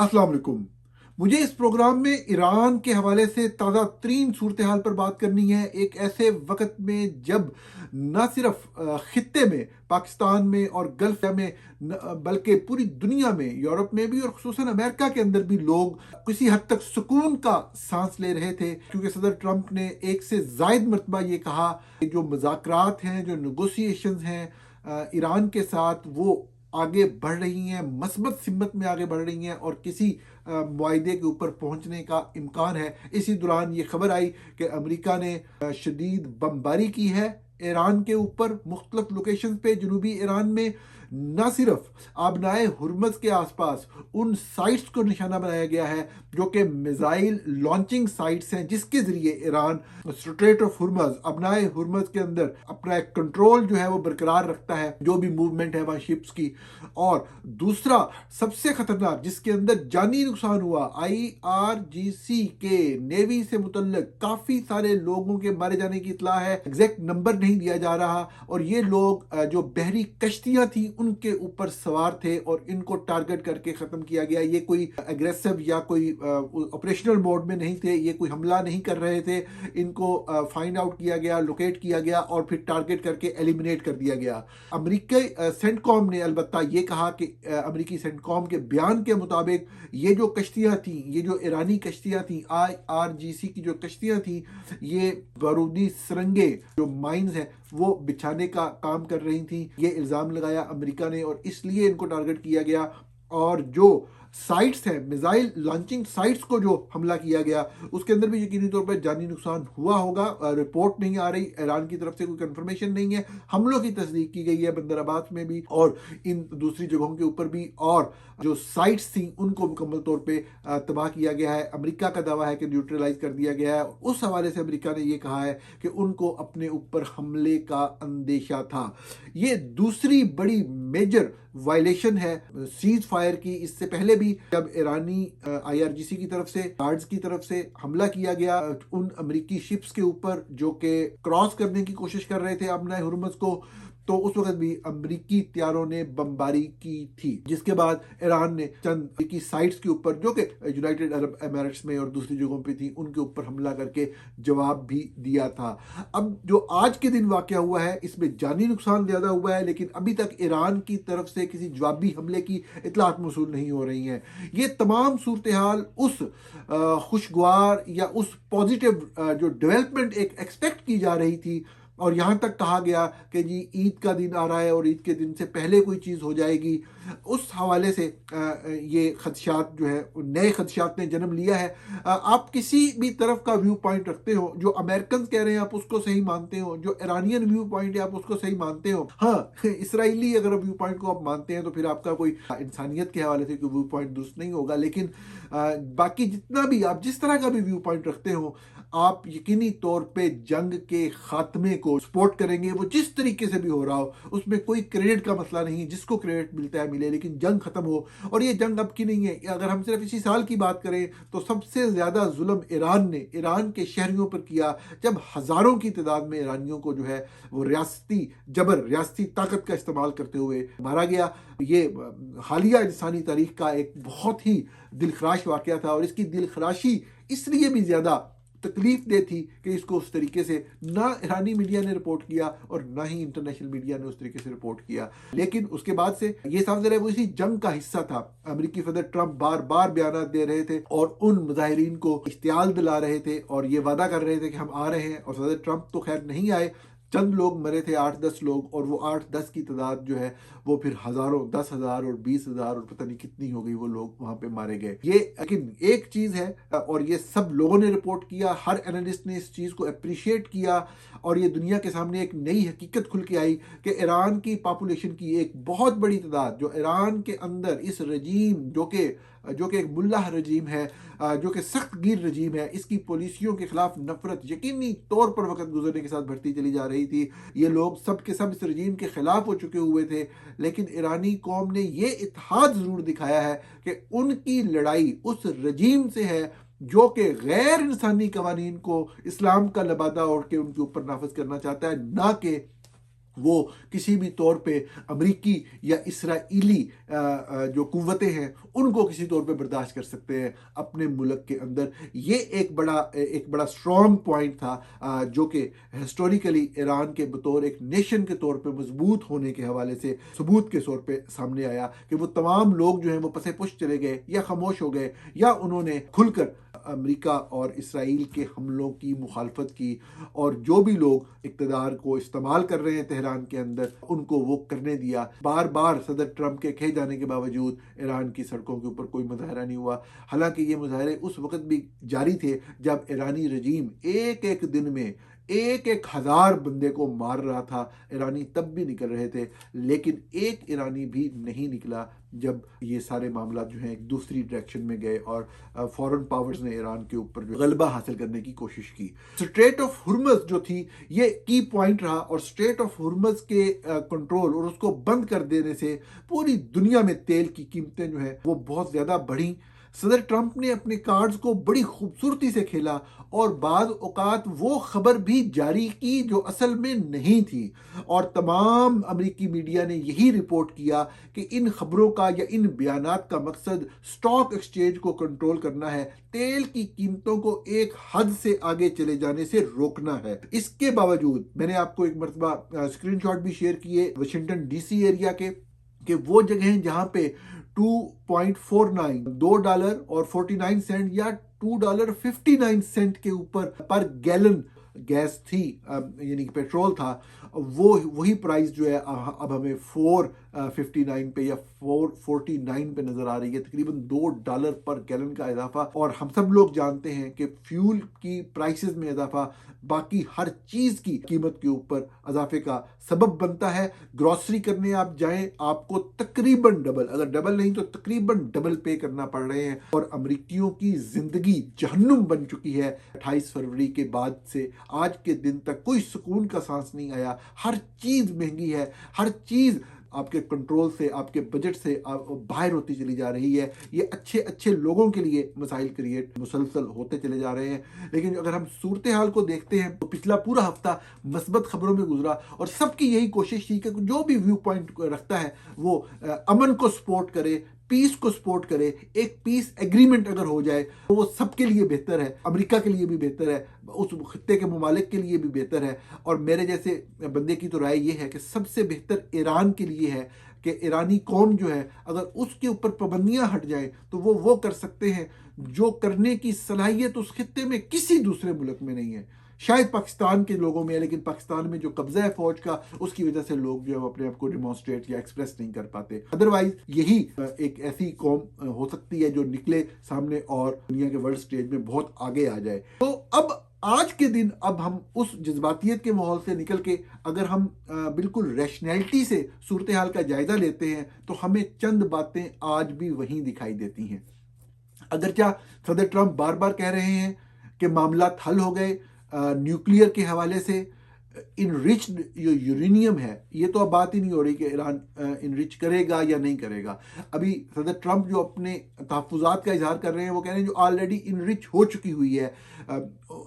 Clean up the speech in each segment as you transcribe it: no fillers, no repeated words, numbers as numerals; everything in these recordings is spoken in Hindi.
अस्सलाम वालेकुम। मुझे इस प्रोग्राम में ईरान के हवाले से ताज़ा तरीन सूरत हाल पर बात करनी है, एक ऐसे वक्त में जब न सिर्फ खित्ते में, पाकिस्तान में और गल्फ में, बल्कि पूरी दुनिया में, यूरोप में भी और खुसूसन अमेरिका के अंदर भी लोग किसी हद तक सुकून का सांस ले रहे थे, क्योंकि सदर ट्रंप ने एक से जायद मरतबा ये कहा कि जो मुज़ाकरात हैं, जो नेगोशिएशंस हैं ईरान के साथ, वो आगे बढ़ रही हैं, मस्बत सिमत में आगे बढ़ रही हैं और किसी मुआहदे के ऊपर पहुंचने का इम्कान है। इसी दौरान ये खबर आई कि अमेरिका ने शदीद बमबारी की है ईरान के ऊपर, मुख्तलिफ लोकेशन पे जनूबी ईरान में। न सिर्फ आबनाए हुर्मज़ के आसपास उन साइट्स को निशाना बनाया गया है जो कि मिसाइल लॉन्चिंग साइट्स हैं, जिसके ज़रिए ईरान स्ट्रेट ऑफ हुर्मज़, आबनाए हुर्मज़ के अंदर अपना एक कंट्रोल जो है वो बरकरार रखता है, जो भी मूवमेंट है वहाँ शिप्स की। और दूसरा सबसे खतरनाक, जिसके अंदर जानी नुकसान हुआ, IRGC के नेवी से मुतल्लिक काफ़ी सारे लोगों के मारे जाने की इत्तला है, एग्जैक्ट नंबर नहीं दिया जा रहा। और ये लोग जो बहरी कश्तियाँ थी उनके ऊपर सवार थे और इनको टारगेट करके ख़त्म किया गया। ये कोई एग्रेसिव या कोई ऑपरेशनल मोड में नहीं थे, ये कोई हमला नहीं कर रहे थे। इनको फाइंड आउट किया गया, लोकेट किया गया और फिर टारगेट करके एलिमिनेट कर दिया गया। अमेरिकी सेंटकॉम ने अलबत्ता ये कहा कि अमेरिकी सेंटकॉम के बयान के मुताबिक ये जो कश्तियाँ थी, ये जो ईरानी कश्तियाँ थी, IRGC की जो कश्तियाँ थी, ये बारूदी सुरंगे जो माइंस हैं वो बिछाने का काम कर रही थी। ये इल्ज़ाम लगाया अमेरिका ने और इसलिए इनको टारगेट किया गया। और जो साइट्स हैं, मिसाइल लॉन्चिंग साइट्स को जो हमला किया गया, उसके अंदर भी यकीनी तौर पर जानी नुकसान हुआ होगा। रिपोर्ट नहीं आ रही, ईरान की तरफ से कोई कंफर्मेशन नहीं है। हमलों की तस्दीक की गई है बंदर अब्बास में भी और इन दूसरी जगहों के ऊपर भी, और जो साइट्स थी उनको मुकम्मल तौर पे तबाह किया गया है। अमेरिका का दावा है कि न्यूट्रलाइज कर दिया गया है। उस हवाले से अमेरिका ने यह कहा है कि उनको अपने ऊपर हमले का अंदेशा था। ये दूसरी बड़ी मेजर वायलेशन है सीज फायर की। इससे पहले भी जब ईरानी IRGC की तरफ से, गार्ड्स की तरफ से हमला किया गया उन अमेरिकी शिप्स के ऊपर जो कि क्रॉस करने की कोशिश कर रहे थे आबनाए हुर्मुज़ को, तो उस वक्त भी अमेरिकी हथियारों ने बमबारी की थी, जिसके बाद ईरान ने चंद अमेरिकी साइट्स के ऊपर जो कि यूनाइटेड अरब एमिरेट्स में और दूसरी जगहों पे थी, उनके ऊपर हमला करके जवाब भी दिया था। अब जो आज के दिन वाकया हुआ है, इसमें जानी नुकसान ज़्यादा हुआ है, लेकिन अभी तक ईरान की तरफ से किसी जवाबी हमले की इतलात मौसूल नहीं हो रही हैं। ये तमाम सूरत हाल उस खुशगवार या उस पॉजिटिव जो डेवलपमेंट एक एक्सपेक्ट की जा रही थी, और यहाँ तक कहा गया कि जी ईद का दिन आ रहा है और ईद के दिन से पहले कोई चीज़ हो जाएगी, उस हवाले से ये खदशात जो है नए खदशात ने जन्म लिया है। आप किसी भी तरफ का व्यू पॉइंट रखते हो, जो अमेरिकन कह रहे हैं आप उसको सही मानते हो, जो ईरानियन व्यू पॉइंट है आप उसको सही मानते हो। हाँ, इसराइली अगर व्यू पॉइंट को आप मानते हैं तो फिर आपका कोई इंसानियत के हवाले से कोई व्यू पॉइंट दुरुस्त नहीं होगा। लेकिन बाकी जितना भी आप जिस तरह का भी व्यू पॉइंट रखते हो, आप यकीनी तौर पे जंग के खात्मे को सपोर्ट करेंगे, वो जिस तरीके से भी हो रहा हो। उसमें कोई क्रेडिट का मसला नहीं, जिसको क्रेडिट मिलता है मिले, लेकिन जंग खत्म हो। और ये जंग अब की नहीं है। अगर हम सिर्फ इसी साल की बात करें तो सबसे ज्यादा जुल्म ईरान ने ईरान के शहरियों पर किया, जब हजारों की तादाद में ईरानियों को जो है वो रियासती जबर, रियासती ताकत का इस्तेमाल करते हुए मारा गया। ये हालिया इंसानी तारीख का एक बहुत ही दिलखराश वाकया था, और इसकी दिलखराशी इसलिए भी ज्यादा तकलीफ दे थी कि इसको उस तरीके से ना ईरानी मीडिया ने रिपोर्ट किया और ना ही इंटरनेशनल मीडिया ने उस तरीके से रिपोर्ट किया। लेकिन उसके बाद से ये साफ ज़रा वो इसी जंग का हिस्सा था। अमेरिकी सदर ट्रंप बार बार बयान दे रहे थे और उन मुजाहिरीन को इश्तियाल दिला रहे थे और ये वादा कर रहे थे कि हम आ रहे हैं, और सदर ट्रंप तो खैर नहीं आए। चंद लोग मरे थे, 8-10 लोग, और वो 8-10 की तादाद जो है वो फिर हज़ारों, 10,000 और 20,000 और पता नहीं कितनी हो गई, वो लोग वहाँ पे मारे गए। ये लेकिन एक चीज़ है, और ये सब लोगों ने रिपोर्ट किया, हर एनालिस्ट ने इस चीज़ को अप्रिशिएट किया, और ये दुनिया के सामने एक नई हकीकत खुल के आई कि ईरान की पॉपुलेशन की एक बहुत बड़ी तादाद जो ईरान के अंदर इस रजीम जो कि एक मुल्लाह रजीम है, जो कि सख्त गिर रजीम है, इसकी पॉलिसियों के खिलाफ नफरत यकीनी तौर पर वक्त गुजरने के साथ बढ़ती चली जा रही थी। ये लोग सब के सब इस रजीम के खिलाफ हो चुके हुए थे, लेकिन ईरानी कौम ने ये इत्तेहाद ज़रूर दिखाया है कि उनकी लड़ाई उस रजीम से है जो कि गैर इंसानी कवानीन को इस्लाम का लबादा ओढ़ के उनके ऊपर नाफिज करना चाहता है, ना कि वो किसी भी तौर पे अमरीकी या इसराइली जो कुव्वतें हैं उनको किसी तौर पे बर्दाश्त कर सकते हैं अपने मुल्क के अंदर। ये एक बड़ा स्ट्रॉन्ग पॉइंट था जो कि हिस्टोरिकली ईरान के बतौर एक नेशन के तौर पे मजबूत होने के हवाले से सबूत के तौर पे सामने आया कि वो तमाम लोग जो हैं वो पसे पुश चले गए या खामोश हो गए या उन्होंने खुलकर अमेरिका और इसराइल के हमलों की मुखालफत की, और जो भी लोग इक़्तिदार को इस्तेमाल कर रहे हैं तेहरान के अंदर उनको वो करने दिया। बार बार सदर ट्रंप के कहे जाने के बावजूद ईरान की सड़कों के ऊपर कोई मुजाहरा नहीं हुआ। हालांकि ये मुजाहरे उस वक्त भी जारी थे जब ईरानी रजीम एक एक दिन में एक एक हज़ार बंदे को मार रहा था। ईरानी तब भी निकल रहे थे, लेकिन एक ईरानी भी नहीं निकला जब ये सारे मामला जो हैं एक दूसरी डायरेक्शन में गए और फॉरेन पावर्स ने ईरान के ऊपर जो गलबा हासिल करने की कोशिश की। स्ट्रेट ऑफ हुर्मुज़ जो थी ये की पॉइंट रहा, और स्ट्रेट ऑफ हुर्मुज़ के कंट्रोल और उसको बंद कर देने से पूरी दुनिया में तेल की कीमतें जो है वो बहुत ज़्यादा बढ़ी। सदर ट्रंप ने अपने कार्ड्स को बड़ी खूबसूरती से खेला और बाज़ औक़ात वो खबर भी जारी की जो असल में नहीं थी, और तमाम अमेरिकी मीडिया ने यही रिपोर्ट किया कि इन खबरों का या इन बयानात का मकसद स्टॉक एक्सचेंज को कंट्रोल करना है, तेल की कीमतों को एक हद से आगे चले जाने से रोकना है। इसके बावजूद मैंने आपको एक मरतबा स्क्रीनशॉट भी शेयर किए वाशिंगटन डीसी एरिया के, कि वो जगह हैं जहां पे 2.49 $2 और 49 सेंट या $2.59 के ऊपर पर गैलन गैस थी, यानी कि पेट्रोल था। वो वही प्राइस जो है अब हमें 459 पे या 449 पे नजर आ रही है, तकरीबन $2 पर गैलन का इजाफा। और हम सब लोग जानते हैं कि फ्यूल की प्राइसेस में इजाफा बाकी हर चीज की कीमत के ऊपर इजाफे का सबब बनता है। ग्रॉसरी करने आप जाएं, आपको तकरीबन डबल, अगर डबल नहीं तो तकरीबन डबल पे करना पड़ रहे हैं, और अमरीकियों की जिंदगी जहन्नुम बन चुकी है। 28 फरवरी के बाद से आज के दिन तक कोई सुकून का सांस नहीं आया। हर चीज महंगी है, हर चीज आपके कंट्रोल से, आपके बजट से बाहर होती चली जा रही है। ये अच्छे अच्छे लोगों के लिए मसाइल क्रिएट मुसलसल होते चले जा रहे हैं। लेकिन अगर हम सूरत हाल को देखते हैं तो पिछला पूरा हफ्ता मस्बत खबरों में गुजरा, और सबकी यही कोशिश थी कि जो भी व्यू पॉइंट रखता है वो अमन को सपोर्ट करे, पीस को सपोर्ट करे। एक पीस एग्रीमेंट अगर हो जाए तो वो सबके लिए बेहतर है, अमेरिका के लिए भी बेहतर है, उस खत्ते के ममालिक के लिए भी बेहतर है। और मेरे जैसे बंदे की तो राय ये है कि सबसे बेहतर ईरान के लिए है कि ईरानी कौम जो है अगर उसके ऊपर पाबंदियां हट जाए तो वो कर सकते हैं जो करने की सलाहियत उस खत्ते में किसी दूसरे मुल्क में नहीं है। शायद पाकिस्तान के लोगों में है, लेकिन पाकिस्तान में जो कब्जा है फौज का उसकी वजह से लोग जो है अपने आप को डिमॉन्स्ट्रेट या एक्सप्रेस नहीं कर पाते। अदरवाइज यही एक ऐसी कौम हो सकती है जो निकले सामने और दुनिया के वर्ल्ड स्टेज में बहुत आगे आ जाए। तो अब आज के दिन अब हम उस जज्बातियत के माहौल से निकल के अगर हम बिल्कुल रैशनैलिटी से सूरत हाल का जायजा लेते हैं तो हमें चंद बातें आज भी वहीं दिखाई देती हैं। अगरचा सदर ट्रंप बार बार कह रहे हैं कि मामला हल हो गए न्यूक्लियर के हवाले से, इनरिच्ड जो यूरेनियम है ये तो अब बात ही नहीं हो रही कि ईरान इनरिच करेगा या नहीं करेगा। अभी सदर ट्रंप जो अपने तहफ़्फ़ुज़ात का इजहार कर रहे हैं वो कह रहे हैं जो ऑलरेडी इनरिच हो चुकी हुई है,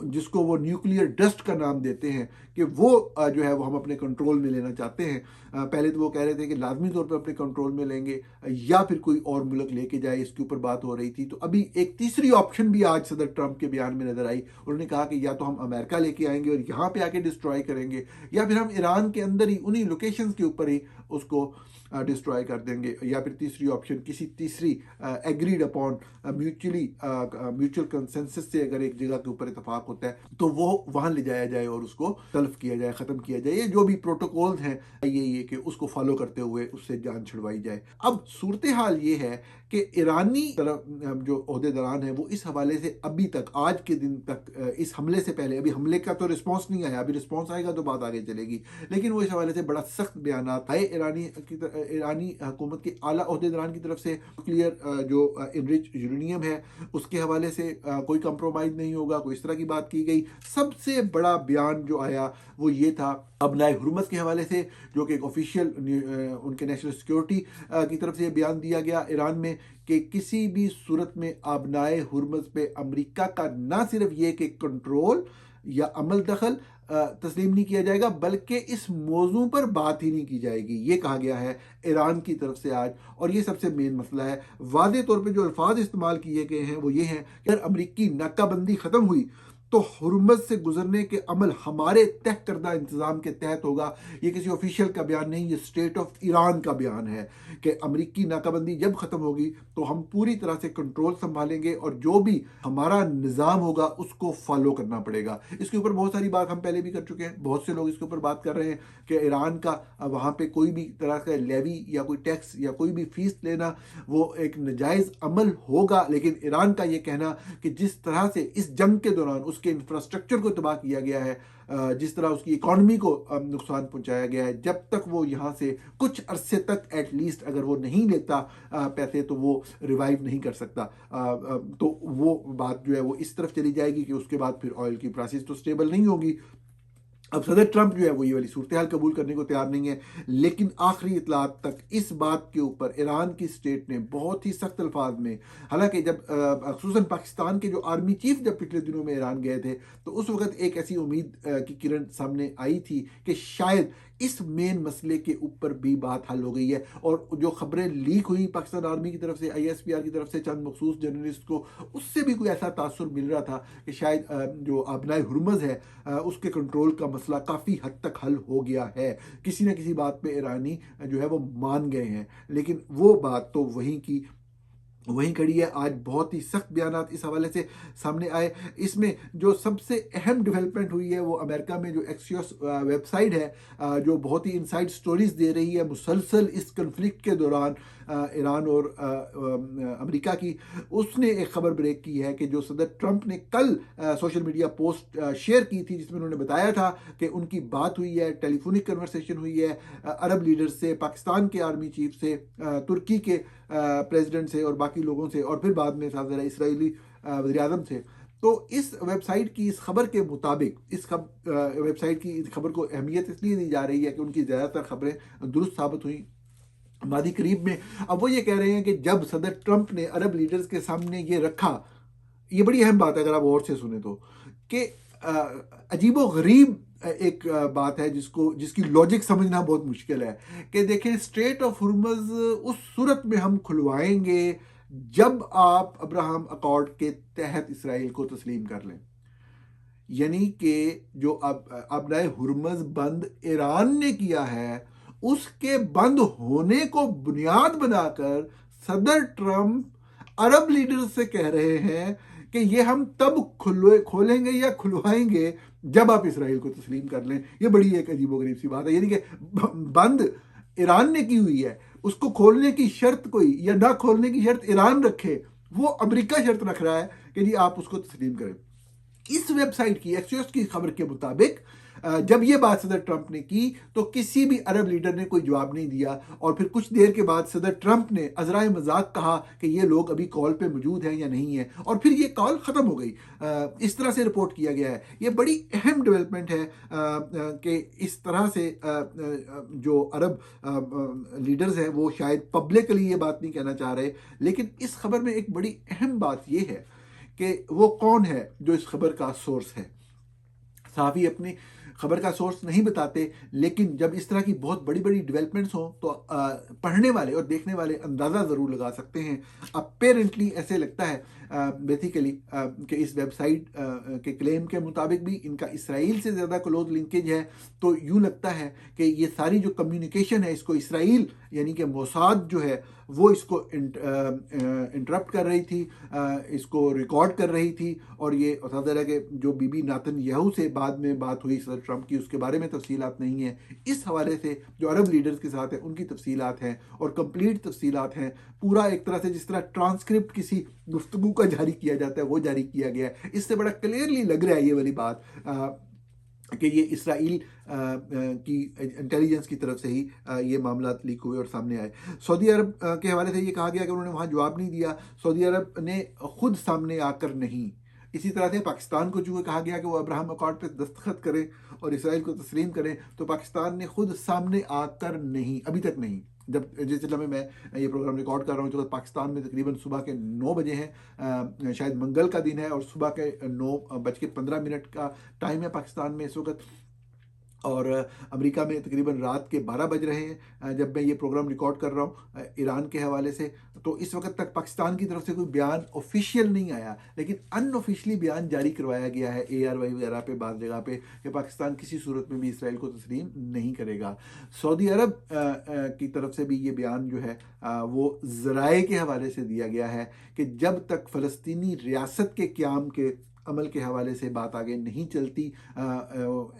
जिसको वो न्यूक्लियर डस्ट का नाम देते हैं, कि वो जो है वो हम अपने कंट्रोल में लेना चाहते हैं। पहले तो वो कह रहे थे कि लाजमी तौर पर अपने कंट्रोल में लेंगे या फिर कोई और मुल्क लेके जाए, इसके ऊपर बात हो रही थी। तो अभी एक तीसरी ऑप्शन भी आज सदर ट्रंप के बयान में नजर आई। उन्होंने कहा कि या तो हम अमेरिका लेके आएंगे और यहाँ पे आके डिस्ट्रॉय करेंगे, या फिर हम ईरान के अंदर ही उन्हीं लोकेशंस के ऊपर ही उसको डिस्ट्रॉय कर देंगे, या फिर तीसरी ऑप्शन किसी तीसरी एग्रीड अपॉन म्यूचुअल कंसेंसस से अगर एक जगह के ऊपर इतफाक होता है तो वो वहां ले जाया जाए और उसको तल्फ किया जाए, खत्म किया जाए। ये जो भी प्रोटोकॉल्स हैं ये कि उसको फॉलो करते हुए उससे जान छुड़वाई जाए। अब सूरत हाल ये है कि ईरानी तरफ जो ओहदेदारान है वो इस हवाले से अभी तक, आज के दिन तक, इस हमले से पहले, अभी हमले का तो रिस्पॉन्स नहीं आया, अभी रिस्पॉन्स आएगा तो बात आगे चलेगी, लेकिन वो इस हवाले से बड़ा सख्त बयान आए ईरानी हुकूमत के आला ओहदेदारान की तरफ से। न्यूक्लियर जो इनरिच यूरेनियम है उसके हवाले से कोई कंप्रोमाइज नहीं होगा, कोई इस तरह की बात की गई। सबसे बड़ा बयान जो आया वो ये था अबनाए हुर्मुज़ के हवाले से, जो कि एक ऑफिशियल उनके नेशनल सिक्योरिटी की तरफ से बयान दिया गया ईरान में, कि किसी भी सूरत में अबनाए हुर्मुज़ पे अमेरिका का ना सिर्फ ये कि कंट्रोल या अमल दखल तस्लीम नहीं किया जाएगा, बल्कि इस मौजू पर बात ही नहीं की जाएगी, ये कहा गया है ईरान की तरफ से आज। और ये सबसे मेन मसला है। वादे तौर पे जो अल्फाज इस्तेमाल कि गए हैं वो ये हैं कि अगर अमरीकी नाकाबंदी ख़त्म हुई तो हुर्मुज़ से गुजरने के अमल हमारे तय करदा इंतज़ाम के तहत होगा। ये किसी ऑफिशियल का बयान नहीं, ये स्टेट ऑफ ईरान का बयान है कि अमरीकी नाकाबंदी जब ख़त्म होगी तो हम पूरी तरह से कंट्रोल संभालेंगे और जो भी हमारा निज़ाम होगा उसको फॉलो करना पड़ेगा। इसके ऊपर बहुत सारी बात हम पहले भी कर चुके हैं, बहुत से लोग इसके ऊपर बात कर रहे हैं कि ईरान का वहाँ पे कोई भी तरह का लेवी या कोई टैक्स या कोई भी फीस लेना वो एक नाजायज़ अमल होगा। लेकिन ईरान का ये कहना कि जिस तरह से इस जंग के दौरान उसके इंफ्रास्ट्रक्चर को तबाह किया गया है, जिस तरह उसकी इकॉनमी को नुकसान पहुंचाया गया है, जब तक वो यहाँ से कुछ अरसे तक एटलीस्ट अगर वो नहीं लेता पैसे तो वो रिवाइव नहीं कर सकता। तो वो बात जो है वो इस तरफ चली जाएगी कि उसके बाद फिर ऑयल की प्राइसेस तो स्टेबल नहीं होगी। अब सदर ट्रंप जो है वो ये वाली सूरत हाल कबूल करने को तैयार नहीं है। लेकिन आखिरी इतलात तक इस बात के ऊपर ईरान की स्टेट ने बहुत ही सख्त अल्फाज में, हालांकि जब खुसूसन पाकिस्तान के जो आर्मी चीफ जब पिछले दिनों में ईरान गए थे तो उस वक्त एक ऐसी उम्मीद की किरण सामने आई थी कि शायद इस मेन मसले के ऊपर भी बात हल हो गई है। और जो खबरें लीक हुई पाकिस्तान आर्मी की तरफ से, ISPR की तरफ से चंद मखसूस जर्नलिस्ट को, उससे भी कोई ऐसा तासुर मिल रहा था कि शायद जो आबनाए हुर्मुज़ है उसके कंट्रोल का मसला काफ़ी हद तक हल हो गया है। किसी न किसी बात पे ईरानी जो है वो मान गए हैं। लेकिन वो बात तो वहीं की वहीं खड़ी है। आज बहुत ही सख्त बयान इस हवाले से सामने आए। इसमें जो सबसे अहम डेवलपमेंट हुई है वो अमेरिका में जो एक्सियोस वेबसाइट है जो बहुत ही इनसाइड स्टोरीज दे रही है मुसलसल इस कन्फ्लिक्ट के दौरान ईरान और अमेरिका की, उसने एक खबर ब्रेक की है कि जो सदर ट्रंप ने कल सोशल मीडिया पोस्ट शेयर की थी जिसमें उन्होंने बताया था कि उनकी बात हुई है, टेलीफोनिक कन्वर्सेशन हुई है अरब लीडर्स से, पाकिस्तान के आर्मी चीफ से, तुर्की के प्रेसिडेंट से और बाकी लोगों से, और फिर बाद में साथ ज़रा इसराइली वज़ीर आज़म से। तो इस वेबसाइट की इस खबर के मुताबिक वेबसाइट की इस खबर को अहमियत इसलिए दी जा रही है कि उनकी ज़्यादातर खबरें दुरुस्त साबित हुई मादी करीब में। अब वो ये कह रहे हैं कि जब सदर ट्रंप ने अरब लीडर्स के सामने ये रखा, ये बड़ी अहम बात है अगर आप और से सुने तो, कि अजीबो गरीब एक बात है जिसकी लॉजिक समझना बहुत मुश्किल है कि देखें स्ट्रेट ऑफ हुर्मुज़ उस सूरत में हम खुलवाएंगे जब आप अब्राहम अकॉर्ड के तहत इसराइल को तस्लीम कर लें। यानी कि जो अब नए हुर्मुज़ बंद ईरान ने किया है उसके बंद होने को बुनियाद बनाकर सदर ट्रंप अरब लीडर से कह रहे हैं कि ये हम तब खोलेंगे या खुलवाएंगे जब आप इसराइल को तस्लीम कर लें। ये बड़ी एक अजीबोगरीब सी बात है। यानी कि बंद ईरान ने की हुई है, उसको खोलने की शर्त कोई या ना खोलने की शर्त ईरान रखे, वो अमेरिका शर्त रख रहा है कि जी आप उसको तस्लीम करें। इस वेबसाइट की एक्सियोस की खबर के मुताबिक जब ये बात सदर ट्रंप ने की तो किसी भी अरब लीडर ने कोई जवाब नहीं दिया और फिर कुछ देर के बाद सदर ट्रंप ने अजराए मजाक कहा कि ये लोग अभी कॉल पे मौजूद हैं या नहीं है, और फिर ये कॉल ख़त्म हो गई। इस तरह से रिपोर्ट किया गया है। ये बड़ी अहम डेवलपमेंट है कि इस तरह से जो अरब लीडर्स हैं वो शायद पब्लिकली ये बात नहीं कहना चाह रहे, लेकिन इस खबर में एक बड़ी अहम बात ये है कि वो कौन है जो इस खबर का सोर्स है। सहाफ़ी अपनी खबर का सोर्स नहीं बताते, लेकिन जब इस तरह की बहुत बड़ी बड़ी डेवलपमेंट्स हों तो पढ़ने वाले और देखने वाले अंदाज़ा ज़रूर लगा सकते हैं। अपेरेंटली ऐसे लगता है बेसिकली कि इस वेबसाइट के क्लेम के मुताबिक भी इनका इसराइल से ज़्यादा क्लोज लिंकेज है। तो यूँ लगता है कि ये सारी जो कम्युनिकेशन है इसको इसराइल यानी कि मोसाद जो है वो इसको इंटरप्ट कर रही थी, इसको रिकॉर्ड कर रही थी। और ये है कि जो बीबी नेतन्याहू से बाद में बात हुई सदर ट्रंप की, उसके बारे में तफसीलात नहीं है। इस हवाले से जो अरब लीडर्स के साथ है उनकी तफसीलात हैं और कंप्लीट तफसीलात हैं। पूरा एक तरह से जिस तरह ट्रांसक्रिप्ट किसी गुफ्तगू का जारी किया जाता है वो जारी किया गया है। इससे बड़ा क्लियरली लग रहा है ये वाली बात कि ये इसराइल की इंटेलिजेंस की तरफ से ही ये मामला लीक हुए और सामने आए। सऊदी अरब के हवाले से ये कहा गया कि उन्होंने वहाँ जवाब नहीं दिया, सऊदी अरब ने खुद सामने आकर नहीं। इसी तरह से पाकिस्तान को चूँकि कहा गया कि वो अब्राहम अकॉर्ड पे दस्तखत करें और इसराइल को तस्लीम करें, तो पाकिस्तान ने खुद सामने आकर नहीं, अभी तक नहीं। जब जिस समय मैं ये प्रोग्राम रिकॉर्ड कर रहा हूँ तो पाकिस्तान में तकरीबन सुबह के 9 बजे हैं। शायद मंगल का दिन है और सुबह के 9:15 का टाइम है पाकिस्तान में इस वक्त। और अमेरिका में तकरीबन रात के 12 बज रहे हैं जब मैं ये प्रोग्राम रिकॉर्ड कर रहा हूँ ईरान के हवाले से। तो इस वक्त तक पाकिस्तान की तरफ से कोई बयान ऑफिशियल नहीं आया, लेकिन अनऑफिशियली बयान जारी करवाया गया है ARY वगैरह पे, बात जगह पे, कि पाकिस्तान किसी सूरत में भी इसराइल को तस्लीम नहीं करेगा। सऊदी अरब की तरफ से भी ये बयान जो है वो ज़राए के हवाले से दिया गया है कि जब तक फ़लस्तीनी रियासत के क़याम के अमल के हवाले से बात आगे नहीं चलती,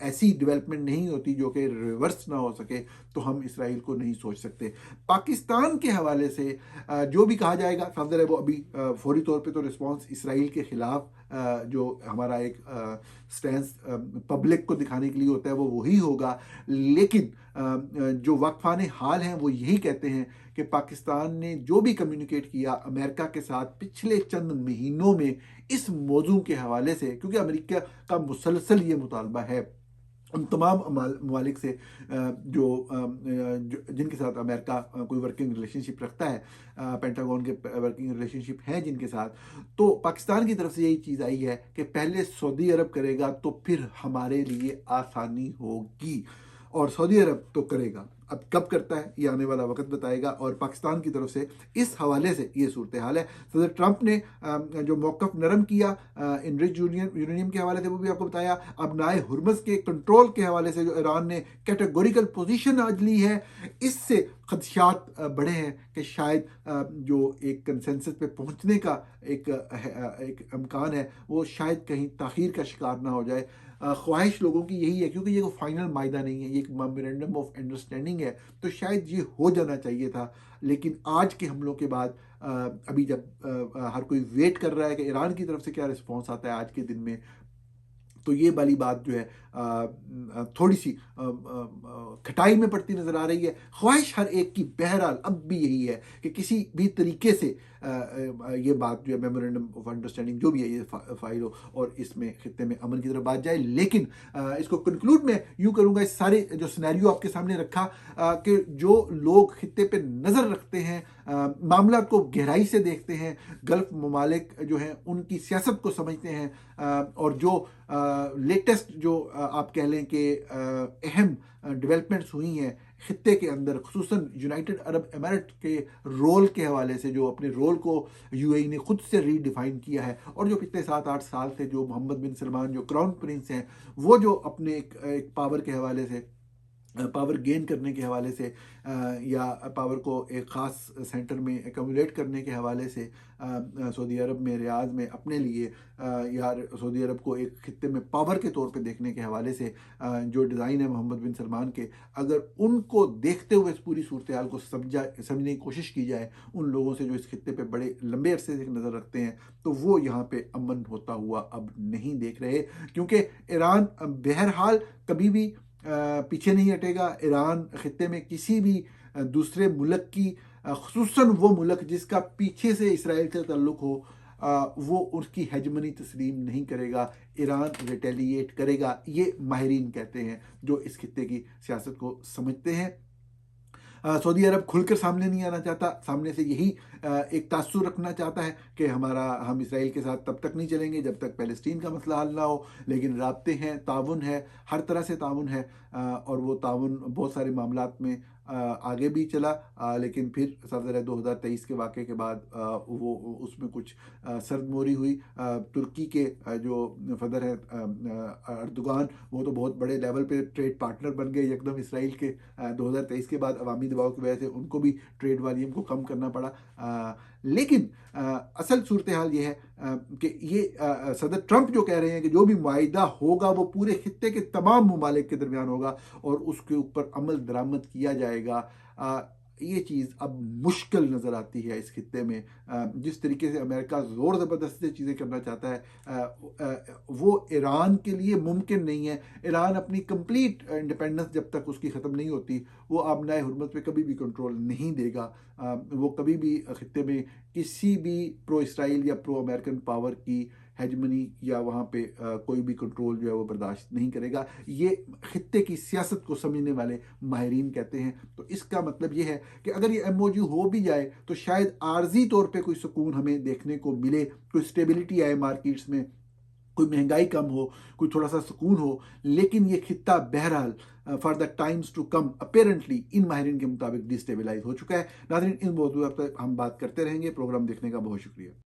ऐसी डेवलपमेंट नहीं होती जो कि रिवर्स ना हो सके, तो हम इसराइल को नहीं सोच सकते। पाकिस्तान के हवाले से जो भी कहा जाएगा, ज़ाहिर है वो अभी फौरी तौर पे तो रिस्पांस इसराइल के ख़िलाफ़ जो हमारा एक स्टैंस पब्लिक को दिखाने के लिए होता है वो वही होगा। लेकिन जो वक्फाने हाल हैं वो यही कहते हैं कि पाकिस्तान ने जो भी कम्युनिकेट किया अमेरिका के साथ पिछले चंद महीनों में इस मौजू के हवाले से, क्योंकि अमेरिका का मुसलसल ये मुतालबा है उन तमाम ममालिक से जिनके साथ अमेरिका कोई वर्किंग रिलेशनशिप रखता है, पेंटागन के वर्किंग रिलेशनशिप हैं जिनके साथ, तो पाकिस्तान की तरफ से यही चीज़ आई है कि पहले सऊदी अरब करेगा तो फिर हमारे लिए आसानी होगी, और सऊदी अरब तो करेगा। अब कब करता है ये आने वाला वक्त बताएगा। और पाकिस्तान की तरफ से इस हवाले से ये सूरत हाल है। सदर ट्रंप ने जो मौक़िफ़ नरम किया इनरिच यूरेनियम के हवाले से वो भी आपको बताया। अब नाए हुर्मुज़ के कंट्रोल के हवाले से जो ईरान ने कैटेगोरिकल पोजीशन आज ली है, इससे खदशात बढ़े हैं कि शायद जो एक कंसेंसस पे पहुंचने का एक इम्कान है वो शायद कहीं ताख़ीर का शिकार ना हो जाए। ख्वाहिश लोगों की यही है, क्योंकि ये कोई फाइनल मायदा नहीं है, ये एक मेमोरेंडम ऑफ अंडरस्टैंडिंग है, तो शायद ये हो जाना चाहिए था। लेकिन आज के हमलों के बाद अभी जब हर कोई वेट कर रहा है कि ईरान की तरफ से क्या रिस्पॉन्स आता है आज के दिन में, तो ये वाली बात जो है थोड़ी सी खटाई में पड़ती नज़र आ रही है। ख्वाहिश हर एक की बहरहाल अब भी यही है कि किसी भी तरीके से ये बात जो है मेमोरेंडम ऑफ अंडरस्टैंडिंग जो भी है ये फाइल हो और इसमें खित्ते में अमन की तरफ बात जाए। लेकिन इसको कंक्लूड में यूँ करूँगा, इस सारे जो सिनेरियो आपके सामने रखा कि जो लोग खित्ते पे नज़र रखते हैं, मामला को गहराई से देखते हैं, गल्फ ममालिक जो हैं उनकी सियासत को समझते हैं, और जो लेटेस्ट जो आप कह लें कि अहम डेवलपमेंट्स हुई हैं खित्ते के अंदर, खुसूसन यूनाइटेड अरब एमिरेट के रोल के हवाले से, जो अपने रोल को UAE ने खुद से रीडिफाइन किया है, और जो पिछले 7-8 साल से जो मोहम्मद बिन सलमान जो क्राउन प्रिंस हैं वो जो अपने एक पावर के हवाले से, पावर गेन करने के हवाले से या पावर को एक ख़ास सेंटर में एकमुलेट करने के हवाले से सऊदी अरब में, रियाद में अपने लिए या सऊदी अरब को एक खित्ते में पावर के तौर पे देखने के हवाले से जो डिज़ाइन है मोहम्मद बिन सलमान के, अगर उनको देखते हुए इस पूरी सूरत हाल को समझने की कोशिश की जाए उन लोगों से जो इस खित्ते पे बड़े लंबे अरसे से नज़र रखते हैं, तो वो यहाँ पे अमन होता हुआ अब नहीं देख रहे, क्योंकि ईरान बहरहाल कभी भी पीछे नहीं हटेगा। ईरान खित्ते में किसी भी दूसरे मुल्क की, खुसूसन वो मुल्क जिसका पीछे से इसराइल से ताल्लुक़ हो, वो उसकी हेजमनी तस्लीम नहीं करेगा। ईरान रिटेलिएट करेगा, ये माहिरीन कहते हैं जो इस खित्ते की सियासत को समझते हैं। सऊदी अरब खुलकर सामने नहीं आना चाहता, सामने से यही एक तासुर रखना चाहता है कि हम इसराइल के साथ तब तक नहीं चलेंगे जब तक फ़लस्तीन का मसला हल ना हो। लेकिन राब्ते हैं, ताउन है, हर तरह से ताउन है, और वो ताउन बहुत सारे मामलात में आगे भी चला, लेकिन फिर सदर 2023 के वाक़े के बाद वो उसमें कुछ सरदमोरी हुई। तुर्की के जो सदर हैं अर्दोगान, वो तो बहुत बड़े लेवल पे ट्रेड पार्टनर बन गए एकदम इसराइल के। 2023 के बाद अवामी दबाव की वजह से उनको भी ट्रेड वॉल्यूम को कम करना पड़ा। लेकिन असल सूरत हाल ये है कि ये सदर ट्रंप जो कह रहे हैं कि जो भी मुआहिदा होगा वो पूरे खित्ते के तमाम ममालिक के दरमियान होगा और उसके ऊपर अमल दरामद किया जाएगा, ये चीज़ अब मुश्किल नज़र आती है इस खित्ते में। जिस तरीके से अमेरिका ज़ोर ज़बरदस्ती से चीज़ें करना चाहता है वो ईरान के लिए मुमकिन नहीं है। ईरान अपनी कंप्लीट इंडिपेंडेंस जब तक उसकी ख़त्म नहीं होती, वो आबनाए हुर्मुज़ पे कभी भी कंट्रोल नहीं देगा। वो कभी भी खित्ते में किसी भी प्रो इसराइल या प्रो अमेरिकन पावर की हेजमनी या वहाँ पे कोई भी कंट्रोल जो है वो बर्दाश्त नहीं करेगा। ये खित्ते की सियासत को समझने वाले माहिरीन कहते हैं। तो इसका मतलब ये है कि अगर ये एमओयू हो भी जाए तो शायद आर्जी तौर पे कोई सुकून हमें देखने को मिले, कोई स्टेबिलिटी आए मार्केट्स में, कोई महंगाई कम हो, कोई थोड़ा सा सुकून हो। लेकिन ये खित्ता बहरहाल for the times to come apparently इन माहिरीन के मुताबिक डिस्टेबलाइज हो चुका है। नाज़रीन, इन मौजूद पर हम बात करते रहेंगे। प्रोग्राम देखने का बहुत शुक्रिया।